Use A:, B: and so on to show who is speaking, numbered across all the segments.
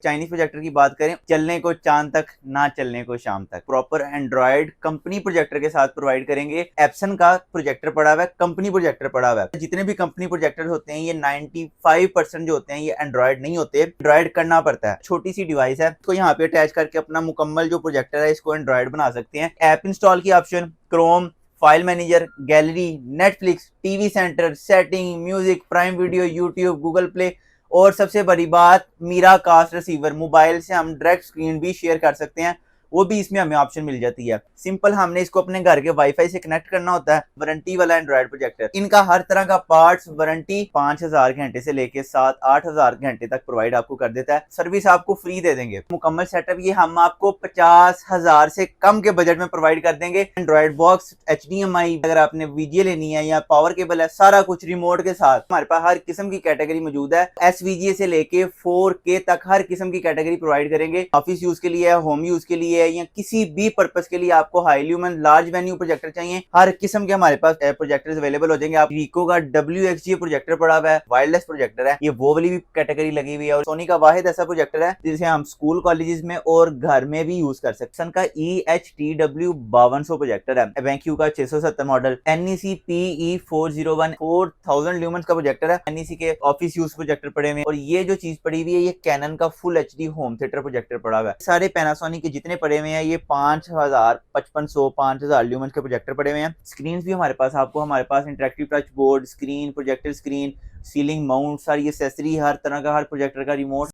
A: Chinese projector की बात करें, चलने को चांद तक ना चलने को शाम तक। प्रॉपर एंड्रॉइड कंपनी प्रोजेक्टर के साथ प्रोवाइड करेंगे। एप्सन का प्रोजेक्टर पड़ा हुआ है, कंपनी प्रोजेक्टर पड़ा हुआ है। जितने भी कंपनी प्रोजेक्टर होते हैं ये 95% जो होते हैं ये एंड्रॉइड नहीं होते, एंड्रॉइड करना पड़ता है। छोटी सी डिवाइस है, इसको यहाँ पे अटैच करके अपना मुकम्मल जो प्रोजेक्टर है इसको एंड्रॉइड बना सकते हैं। ऐप इंस्टॉल की option, Chrome, file manager, gallery, Netflix, TV centre, setting, music, prime video, YouTube, Google play और सबसे बड़ी बात मीरा कास्ट रिसीवर। मोबाइल से हम डायरेक्ट स्क्रीन भी शेयर कर सकते हैं, वो भी इसमें हमें ऑप्शन मिल जाती है। सिंपल हमने इसको अपने घर के वाईफाई से कनेक्ट करना होता है। वारंटी वाला एंड्रॉइड प्रोजेक्टर, इनका हर तरह का पार्ट्स वारंटी 5000 घंटे से लेके 7-8 घंटे तक प्रोवाइड आपको कर देता है। सर्विस आपको फ्री दे देंगे। मुकम्मल सेटअप ये हम आपको 50,000 से कम के बजट में प्रोवाइड कर देंगे। एंड्रॉइड बॉक्स, HDMI, अगर आपने VGA लेनी है या पावर केबल है, सारा कुछ रिमोट के साथ। हमारे पास हर किस्म की कैटेगरी मौजूद है। SVGA से लेके 4K तक हर किस्म की कैटेगरी प्रोवाइड करेंगे। ऑफिस यूज के लिए, होम यूज के लिए या किसी भी पर्पस के लिए आपको high lumen large venue projector चाहिए, हर किस्म के हमारे पास प्रोजेक्टर्स अवेलेबल हो जाएंगे। आप रीको का WXGA प्रोजेक्टर पड़ा हुआ है, वायरलेस प्रोजेक्टर है, ये वो वाली भी कैटेगरी लगी हुई है। और सोनी का वाहिद ऐसा प्रोजेक्टर है जिसे हम स्कूल कॉलेजेस में और घर में भी यूज कर सकते हैं। का EHTW 5200 प्रोजेक्टर है, बैंक्यू का 670 मॉडल, NEC PE401 4000 ल्यूमेंस का प्रोजेक्टर है। NEC के ऑफिस यूज प्रोजेक्टर पड़े हुए हैं। और ये जो चीज पड़ी हुई है ये कैनन का full HD home theatre projector पड़ा हुआ है। सारे पैनासोनिक के जितने पड़े हुए हैं ये 5000, 5500, 5000 ल्यूमेंस के प्रोजेक्टर पड़े हुए हैं। स्क्रीन भी हमारे पास, आपको हमारे पास interactive touch board screen, projector screen, ceiling mount, सारी एक्सेसरी, हर तरह का, हर प्रोजेक्टर का रिमोट।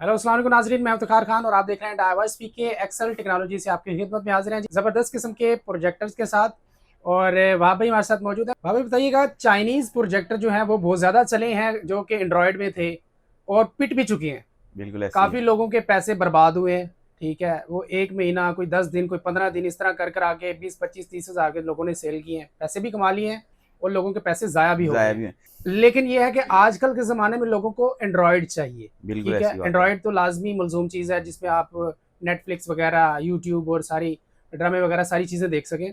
B: हेलो अस्सलाम वालेकुम नाजरीन, मैं इफ्तिखार खान और आप देख रहे हैं डाइवर्स पीके एक्सेल टेक्नोलॉजी से आपकी खिदमत में हाजिर हैं ज़बरदस्त किस्म के प्रोजेक्टर्स के साथ। और वहाँ भाई हमारे साथ मौजूद है। वहाँ भाई बताइएगा, चाइनीज़ प्रोजेक्टर जो हैं वो बहुत ज़्यादा चले हैं, जो कि एंड्रॉयड में थे और पिट भी चुके हैं।
A: बिल्कुल ऐसे
B: काफ़ी लोगों के पैसे बर्बाद हुए हैं। ठीक है, वो 1 महीना, कोई 10 दिन, कोई 15 दिन, इस तरह कर आके 20-25-30 हज़ार के लोगों ने सेल किए हैं, पैसे भी कमा लिए हैं और लोगों के पैसे ज़ाया भी हो गए हैं। लेकिन ये है कि आजकल के ज़माने में लोगों को एंड्रॉयड चाहिए। ठीक है, एंड्रॉयड तो लाजमी मलजूम चीज़ है जिसमें आप नेटफ्लिक्स वगैरह, यूट्यूब और सारी ड्रामे वगैरह सारी चीज़ें देख सकें।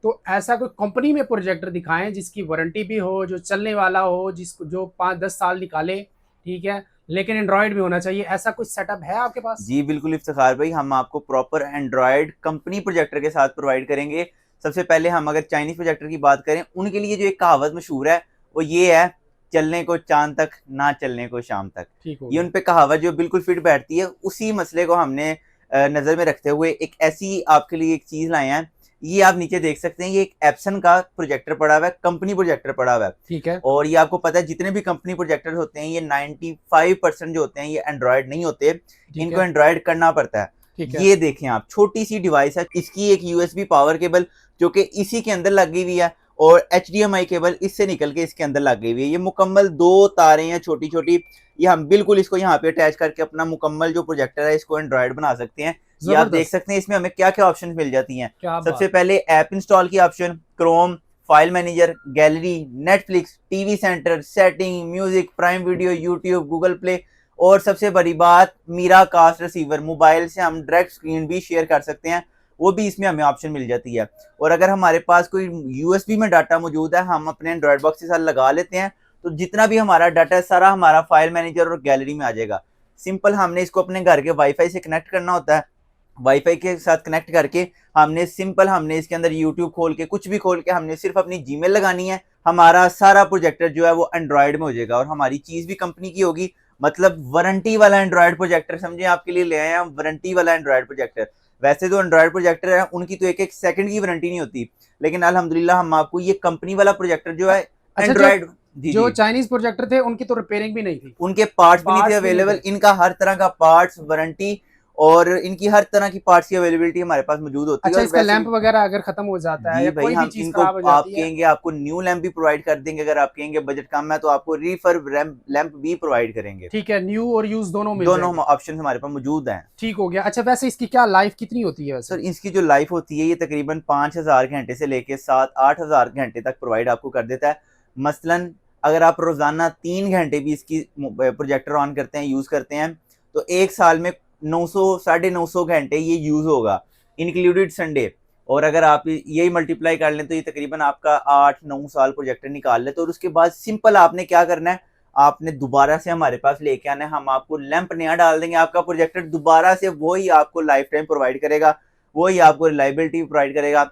B: तो ऐसा कोई कंपनी में प्रोजेक्टर दिखाएं जिसकी वारंटी भी हो, जो चलने वाला हो, जिसको जो 5-10 साल निकाले। ठीक है, लेकिन एंड्रॉयड भी होना चाहिए। ऐसा कुछ सेटअप है आपके पास?
A: जी बिल्कुल इफ्तिखार भाई, हम आपको प्रॉपर एंड्रॉयड कंपनी प्रोजेक्टर के साथ प्रोवाइड करेंगे। सबसे पहले हम अगर चाइनीज प्रोजेक्टर की बात करें, उनके लिए जो एक कहावत मशहूर है वो ये है, चलने को चांद तक ना चलने को शाम तक। ये उन पे कहावत जो बिल्कुल फिट बैठती है। उसी मसले को हमने नजर में रखते हुए एक ऐसी आपके लिए एक चीज लाए हैं। ये आप नीचे देख सकते हैं, ये एक एप्सन का प्रोजेक्टर पड़ा हुआ है, कंपनी प्रोजेक्टर पड़ा हुआ है।
B: ठीक है,
A: और ये आपको पता है जितने भी कंपनी प्रोजेक्टर होते हैं ये 95% जो होते हैं ये एंड्रॉयड नहीं होते, इनको एंड्रॉयड करना पड़ता है। ये देखें आप, छोटी सी डिवाइस है, इसकी एक USB पावर केबल जो कि इसी के अंदर लगी हुई है और HDMI केबल इससे निकल के इसके अंदर लगी हुई है। ये मुकम्मल 2 तारें हैं छोटी छोटी, ये हम बिल्कुल इसको यहाँ पे अटैच करके अपना मुकम्मल जो प्रोजेक्टर है इसको एंड्रॉयड बना सकते हैं। ये आप देख सकते हैं इसमें हमें क्या क्या ऑप्शन मिल जाती हैं। सबसे पहले ऐप इंस्टॉल की option, Chrome, file manager, gallery, Netflix, TV centre, setting, music, prime video, YouTube, Google play और सबसे बड़ी बात मीरा कास्ट रिसीवर। मोबाइल से हम डायरेक्ट स्क्रीन भी शेयर कर सकते हैं, वो भी इसमें हमें ऑप्शन मिल जाती है। और अगर हमारे पास कोई USB में डाटा मौजूद है, हम अपने एंड्रॉइड बॉक्स के साथ लगा लेते हैं, तो जितना भी हमारा डाटा है सारा हमारा फाइल मैनेजर और गैलरी में आ जाएगा। सिंपल हमने इसको अपने घर के वाईफाई से कनेक्ट करना होता है। वाईफाई के साथ कनेक्ट करके हमने इसके अंदर यूट्यूब खोल के, कुछ भी खोल के, हमने सिर्फ अपनी जीमेल लगानी है, हमारा सारा प्रोजेक्टर जो है वो एंड्रॉयड में हो जाएगा और हमारी चीज भी कंपनी की होगी। मतलब वारंटी वाला एंड्रॉयड प्रोजेक्टर समझे, आपके लिए ले आए हम वारंटी वाला एंड्रॉयड प्रोजेक्टर। वैसे तो एंड्रॉयड प्रोजेक्टर है उनकी तो 1-1 सेकंड की वारंटी नहीं होती, लेकिन अल्हम्दुलिल्लाह हम आपको ये कंपनी वाला प्रोजेक्टर जो है एंड्रॉयड।
B: जो चाइनीज प्रोजेक्टर थे उनकी तो रिपेयरिंग भी नहीं थी,
A: उनके पार्ट्स भी नहीं थे अवेलेबल। इनका हर तरह का पार्ट्स, वारंटी और इनकी हर तरह की पार्ट्स की अवेलेबिलिटी हमारे पास मौजूद होती है।
B: अच्छा, इसका लैंप वगैरह अगर खत्म हो जाता है या कोई भी चीज खराब हो जाती है,
A: आप कहेंगे आपको न्यू लैंप भी प्रोवाइड कर देंगे। अगर आप कहेंगे बजट कम है तो आपको रिफर्ब लैंप भी प्रोवाइड करेंगे।
B: ठीक है, न्यू और यूज
A: दोनों ऑप्शन हमारे पास मौजूद हैं।
B: ठीक हो गया। अच्छा, वैसे इसकी क्या लाइफ कितनी होती है?
A: सर इसकी जो लाइफ होती है ये तकरीबन 5000 घंटे से लेके 7-8 घंटे तक प्रोवाइड आपको कर देता है। मसलन अगर आप रोजाना 3 घंटे भी इसकी प्रोजेक्टर ऑन करते हैं, यूज करते हैं, तो एक साल में 900-950 घंटे ये यूज होगा, इंक्लूडेड संडे। और अगर आप यही मल्टीप्लाई कर लें तो ये तकरीबन आपका 8-9 साल प्रोजेक्टर निकाल ले। तो उसके बाद सिंपल आपने क्या करना है, आपने दोबारा से हमारे पास लेके आना है, हम आपको लैंप नया डाल देंगे, आपका प्रोजेक्टर दोबारा से वही आपको लाइफ टाइम प्रोवाइड करेगा, वही आपको रिलायबिलिटी प्रोवाइड करेगा।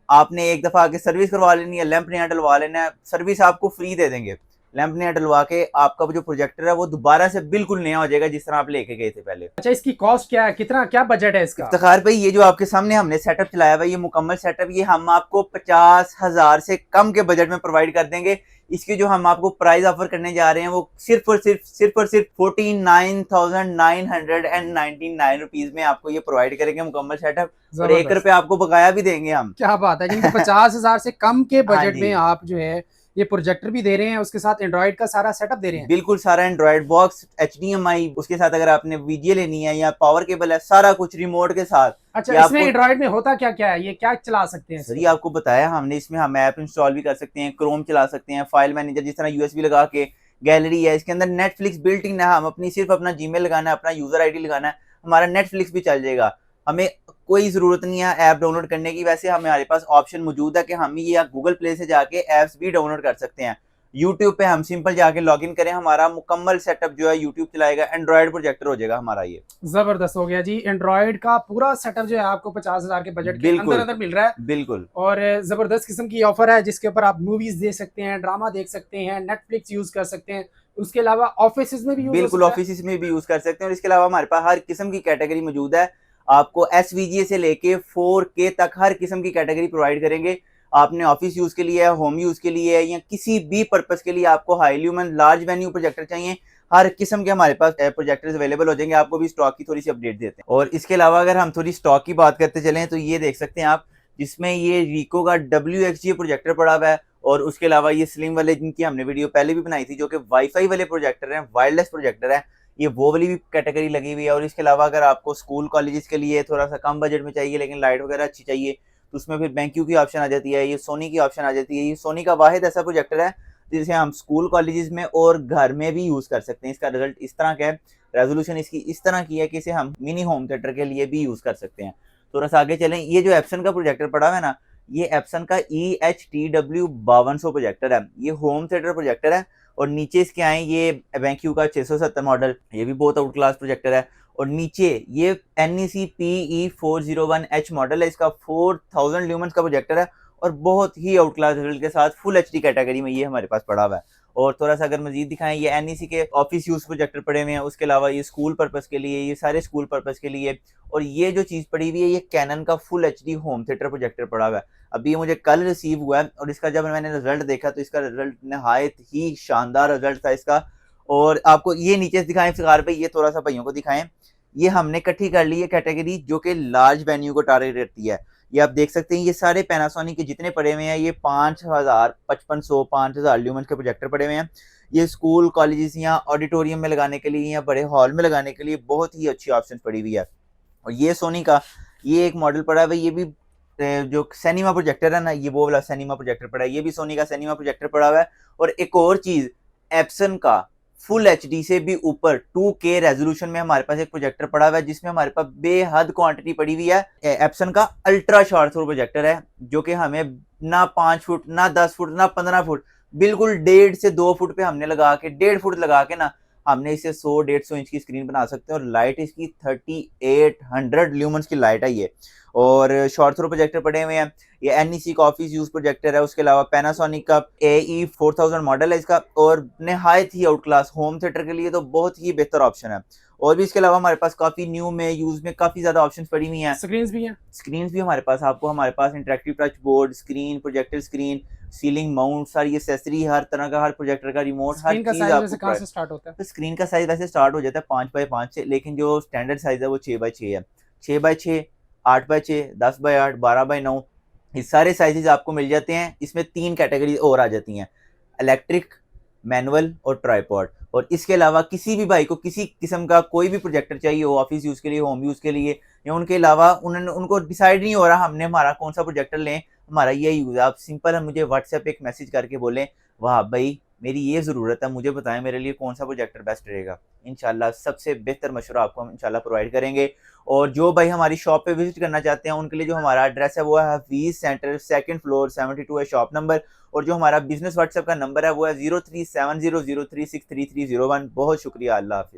A: आपने एक दफा आके सर्विस करवा लेनी है, लैंप नया डलवा लेना है, सर्विस आपको फ्री दे देंगे। लैंप नया डलवा के आपका जो प्रोजेक्टर है वो दोबारा से बिल्कुल नया हो जाएगा जिस तरह आप लेके गए थे पहले।
B: अच्छा, इसकी कॉस्ट क्या है, कितना क्या बजट है इसका?
A: इफ्तिखार भाई, ये जो आपके सामने हमने सेटअप चलाया हुआ है, ये मुकम्मल सेटअप, ये हम आपको 50,000 से कम के बजट में प्रोवाइड कर देंगे। इसकी जो हम आपको प्राइस ऑफर करने जा रहे हैं वो सिर्फ और सिर्फ 49,999 रुपीज में आपको ये प्रोवाइड करेंगे मुकम्मल सेटअप, और 1 रुपया आपको बकाया भी देंगे हम।
B: क्या बात है, यानी 50,000 से कम के
A: हाँ
B: बजट
A: जी।
B: में आप जो है ये प्रोजेक्टर भी दे रहे हैं, उसके साथ एंड्रॉइड का सारा सेटअप दे रहे हैं।
A: बिल्कुल सारा एंड्रॉइड बॉक्स, HDMI, उसके साथ अगर आपने VGA लेनी है या पावर केबल है, सारा कुछ रिमोट के साथ।
B: अच्छा,
A: ये
B: इसमें
A: आपको
B: एंड्रॉइड में होता क्या क्या है, ये क्या चला सकते हैं?
A: सर ये आपको बताया हमने, इसमें हम ऐप इंस्टॉल भी कर सकते हैं, क्रोम चला सकते हैं, फाइल मैनेजर जिस तरह USB लगा के, गैलरी है, इसके अंदर नेटफ्लिक्स बिल्ट इन है, हम अपनी सिर्फ अपना जीमेल लगाना है, अपना यूजर ID लगाना है, हमारा नेटफ्लिक्स भी चल जाएगा। हमें कोई जरूरत नहीं है ऐप डाउनलोड करने की। वैसे हमारे पास ऑप्शन मौजूद है कि हम ये गूगल प्ले से जाके ऐप्स भी डाउनलोड कर सकते हैं। यूट्यूब पे हम सिंपल जाके लॉगिन करें, हमारा मुकम्मल सेटअप जो है यूट्यूब चलाएगा, एंड्रॉइड प्रोजेक्टर हो जाएगा हमारा। ये
B: जबरदस्त हो गया जी, एंड्रॉइड का पूरा सेटअप जो है आपको 50,000 के बजट के अंदर मिल रहा है।
A: बिल्कुल,
B: और जबरदस्त किस्म की ऑफर है जिसके ऊपर आप मूवीज देख सकते हैं, ड्रामा देख सकते हैं, नेटफ्लिक्स यूज कर सकते हैं, उसके अलावा ऑफिस में भी यूज
A: बिल्कुल ऑफिस में भी यूज कर सकते हैं। और इसके अलावा हमारे पास हर किस्म की कैटेगरी मौजूद है, आपको SVGA से लेके 4K तक हर किस्म की कैटेगरी प्रोवाइड करेंगे। आपने ऑफिस यूज के लिए है, होम यूज के लिए है, या किसी भी पर्पस के लिए आपको high lumen large venue projector चाहिए, हर किस्म के हमारे पास प्रोजेक्टर्स अवेलेबल हो जाएंगे। आपको भी स्टॉक की थोड़ी सी अपडेट देते हैं। और इसके अलावा अगर हम थोड़ी स्टॉक की बात करते चलें तो ये देख सकते हैं आप, जिसमें ये रीको का WXGA प्रोजेक्टर पड़ा हुआ है, और उसके अलावा ये स्लिम वाले जिनकी हमने वीडियो पहले भी बनाई थी, जो कि वाईफाई वाले प्रोजेक्टर हैं, वायरलेस प्रोजेक्टर है, ये वो वाली भी कैटेगरी लगी हुई है। और इसके अलावा अगर आपको स्कूल कॉलेजेस के लिए थोड़ा सा कम बजट में चाहिए लेकिन लाइट वगैरह अच्छी चाहिए, तो उसमें फिर BenQ की ऑप्शन आ जाती है, ये सोनी की ऑप्शन आ जाती है। ये सोनी का वाहिद ऐसा प्रोजेक्टर है जिसे हम स्कूल कॉलेजेस में और घर में भी यूज कर सकते हैं। इसका रिजल्ट इस तरह का है, रेजोल्यूशन इसकी इस तरह की है कि इसे हम मिनी होम थिएटर के लिए भी यूज कर सकते हैं। थोड़ा सा आगे चलें, ये जो एप्सन का प्रोजेक्टर पड़ा हुआ है ना, ये एप्सन का EHTW 5200 प्रोजेक्टर है, ये होम थिएटर प्रोजेक्टर है। और नीचे इसके आए ये BenQ का 670 मॉडल, ये भी बहुत आउट क्लास प्रोजेक्टर है। और नीचे ये NEC PE401H मॉडल है, इसका 4000 ल्यूमेंस का प्रोजेक्टर है, और बहुत ही आउट क्लास रिजल्ट के साथ फुल HD कैटेगरी में ये हमारे पास पड़ा हुआ है। और थोड़ा सा अगर मजीद दिखाएं, ये NEC के ऑफिस यूज प्रोजेक्टर पड़े हुए हैं, उसके अलावा ये स्कूल पर्पस के लिए, ये सारे स्कूल पर्पस के लिए। और ये जो चीज पड़ी हुई है, ये कैनन का full HD home theatre projector पड़ा हुआ है। अभी ये मुझे कल रिसीव हुआ है, और इसका जब मैंने रिजल्ट देखा तो इसका रिजल्ट नहायत ही शानदार रिजल्ट था इसका। और आपको ये नीचे दिखाएं फिगार पे, ये थोड़ा सा भाइयों को दिखाएं, ये हमने इकट्ठी कर ली है कैटेगरी जो कि लार्ज वेन्यू को टारगेट करती है। ये आप देख सकते हैं, ये सारे पैनासोनिक के जितने पड़े हुए हैं, ये 5000, 5500, 5000 ल्यूमेंस के प्रोजेक्टर पड़े हुए हैं। ये स्कूल कॉलेजेस या ऑडिटोरियम में लगाने के लिए या बड़े हॉल में लगाने के लिए बहुत ही अच्छी ऑप्शन पड़ी हुई है। और ये सोनी का ये एक मॉडल पड़ा है, ये भी जो सिनेमा प्रोजेक्टर है ना, ये वो वाला सिनेमा प्रोजेक्टर पड़ा है, ये भी सोनी का सिनेमा प्रोजेक्टर पड़ा हुआ है। और एक और चीज, एप्सन का फुल HD से भी ऊपर 2K रेजोल्यूशन में हमारे पास एक प्रोजेक्टर पड़ा हुआ है, जिसमें हमारे पास बेहद क्वांटिटी पड़ी हुई है। एप्सन का अल्ट्रा शॉर्ट थ्रो प्रोजेक्टर है, जो कि हमें ना 5 फुट, ना 10 फुट, ना 15 फुट, बिल्कुल 1.5 से 2 फुट पे हमने लगा के, 1.5 फुट लगा के ना, हमने इसे 100-150 इंच की स्क्रीन बना सकते हैं। और लाइट इसकी 3800 ल्यूमेंस की लाइट है ये। और शॉर्ट थ्रो प्रोजेक्टर पड़े हुए हैं, ये NEC का ऑफिस यूज प्रोजेक्टर है। उसके अलावा पैनासोनिक का AE4000 मॉडल है इसका, और नहायत ही आउट क्लास होम थिएटर के लिए तो बहुत ही बेहतर ऑप्शन है। और भी इसके अलावा हमारे पास काफी न्यू में यूज में काफी ज्यादा ऑप्शंस पड़ी हुई हैं।
B: स्क्रीन्स भी हैं,
A: स्क्रीन्स भी हमारे पास, आपको हमारे पास interactive touch board screen, projector screen, ceiling mount, सारी एसेसरी, हर तरह का, हर प्रोजेक्टर का रिमोट, हर
B: स्क्रीन का
A: चीज
B: साइज
A: आपको
B: वैसे कहाँ से स्टार्ट होता है?
A: तो स्क्रीन का साइज वैसे स्टार्ट हो जाता है 5x5 से, लेकिन जो स्टैंडर्ड साइज है वो 6x6 है। 6x6, 8x6, 10x8, 12x9, ये सारे साइजेस आपको मिल जाते हैं। इसमें 3 कैटेगरी और आ जाती हैं, इलेक्ट्रिक, मैनुअल और ट्राइपॉड। और इसके अलावा किसी भी भाई को किसी किस्म का कोई भी प्रोजेक्टर चाहिए हो, ऑफिस यूज के लिए, होम यूज के लिए, या उनके अलावा उनको डिसाइड नहीं हो रहा हमने हमारा कौन सा प्रोजेक्टर लें, हमारा ये यूज है, आप सिंपल मुझे व्हाट्सएप एक मैसेज करके बोलें, वाह भाई मेरी ये ज़रूरत है, मुझे बताएं मेरे लिए कौन सा प्रोजेक्टर बेस्ट रहेगा। इंशाल्लाह सबसे बेहतर मशवरा आपको हम इंशाल्लाह प्रोवाइड करेंगे। और जो भाई हमारी शॉप पे विजिट करना चाहते हैं उनके लिए जो हमारा एड्रेस है वो है हफीज़ सेंटर, 2nd फ्लोर, 72 है शॉप नंबर। और जो हमारा बिजनेस व्हाट्सएप का नंबर है वो है 037003633301। बहुत शुक्रिया, अल्लाह हाफिज।